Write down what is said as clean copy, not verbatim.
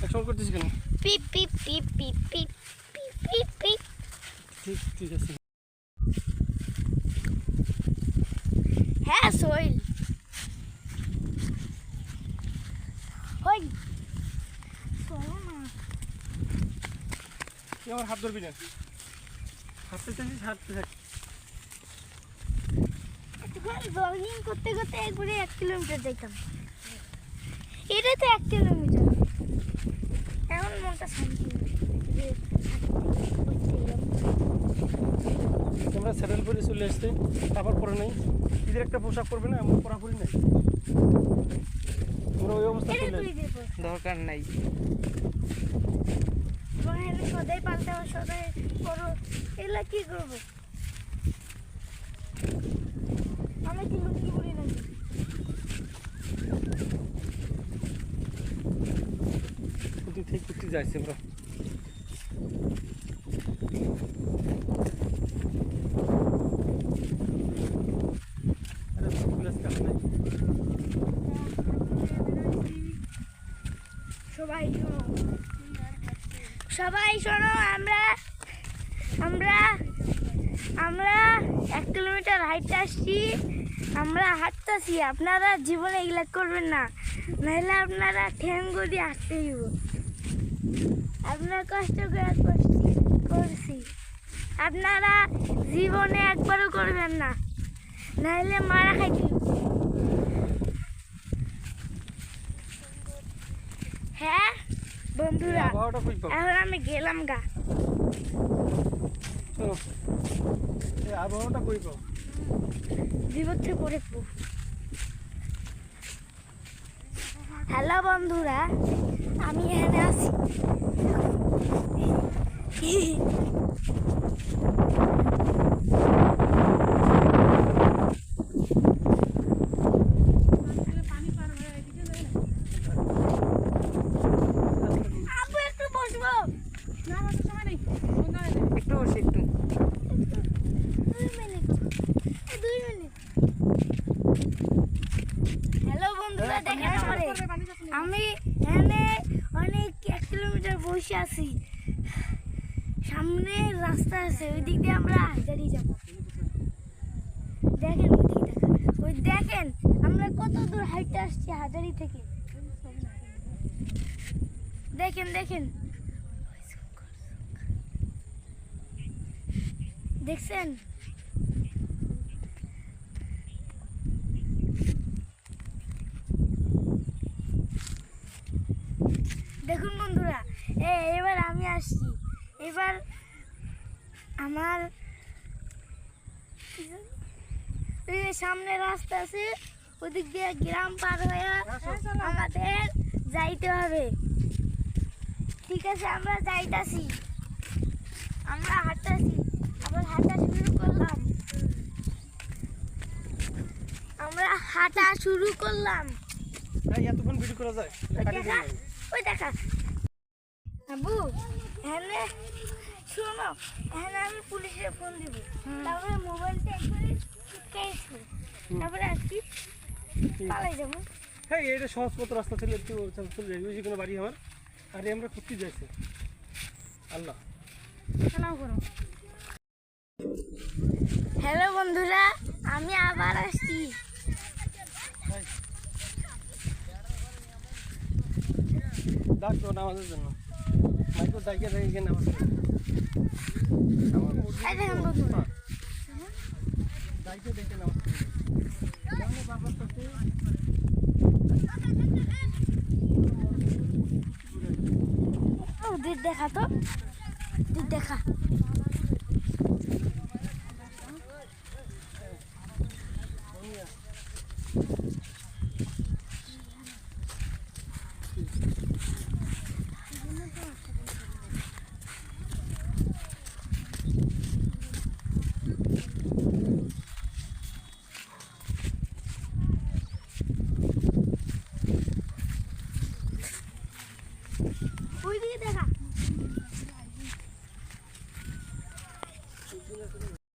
একশো করতেছি কেন? পিপ পিপ পিপ পিপ পিপ পিপ পিপ পিপ। ঠিক ঠিক আছে। হ্যাঁ সোহেল, হই চলো না। তুই আমার হাত ধরবি না, হাঁটতে চাইছিস হাঁটতে থাক। জগিং করতে করতে একবারে 1 কিলোমিটার যাইতাম। এটা তো 1 কিলোমিটার। এখন মনটা শান্তি যে তোমরা স্যাডেল পরে চলে আসতে, তারপর পরে নাই ঈদের একটা পোশাক পরবে না, এমন পরা পরি নাই। তোমরা ওই অবস্থা চলে আসবে, দরকার নাই। সদাই পাল্টা সদাই করো, এগুলা কি করবো? আমি কি লুঙ্গি পরি নাকি? কিন্তু ঠিক করতে যাইছে আমরা। সবাই শোনো, সবাই শোনো, আমরা আমরা আমরা 1 কিলোমিটার হাঁটতে আসছি। আমরা হাঁটতেছি, আপনারা জীবনে এগুলা করবেন না, নাহলে আপনারা ঠ্যাং দিয়ে আসতে দিব। আপনারা কষ্ট করে করছি, আপনারা জীবনে একবারও করবেন না, নাহলে মারা খাইতে দিব। হ্যাঁ বন্ধুরা, এখন আমি গেলাম গা। আবহাওয়াটা কই পাও? বিপদে পড়ে পড়ব। হ্যালো বন্ধুরা, আমি এখানে আছি। আবু একটু বসবো? একটু বসে একটু। 2 মিনিট, 2 মিনিট। হ্যালো বন্ধুরা, দেখেন আমি এখানে অনেক 1 কিলোমিটার বসে আছি। সামনে রাস্তা আছে, ওই দিক দিয়ে আমরা হাজারি যাব। দেখেন ওই দিক দেখা, ওই দেখেন আমরা কত দূর হাইটে আসছি হাজারি থেকে। দেখেন দেখেন, দেখছেন? দেখুন বন্ধুরা, এবার আমি আসছি। এবার আমার এই যে সামনে রাস্তা আছে, ওদিক দিয়ে গ্রাম পার হয়ে আমাদের যাইতে হবে। ঠিক আছে, আমরা যাইতাছি, আমরা হাঁটতাছি। আবার হাঁটা শুরু করলাম, আমরা হাঁটা শুরু করলাম। এতক্ষণ ভিডিও করা যায়? ওই দেখা আবু, এখানে শোনো, এখানে আমি পুলিশে ফোন দিব, তারপরে মোবাইলটা একবারে কেসবো, তারপরে আসছি পালাই যাবো। হ্যাঁ, এটা সহজপথ রাস্তা ছিল, একটু চলে যাই। বেশি কোনো বাড়ি আমার, আর আমরা করতে যাইছি। আল্লাহ করো। হ্যালো বন্ধুরা, আমি আবার আসছি। ডাক তো নামাজের জন্য, মাইক্রো ডাইকে ডাইকে নামাজ পড়ি। এই দেখেন বন্ধুরা, ডাইকে ডাইকে নামাজ পড়ি। বারবার করতে দিক দেখা তো, দিক দেখা।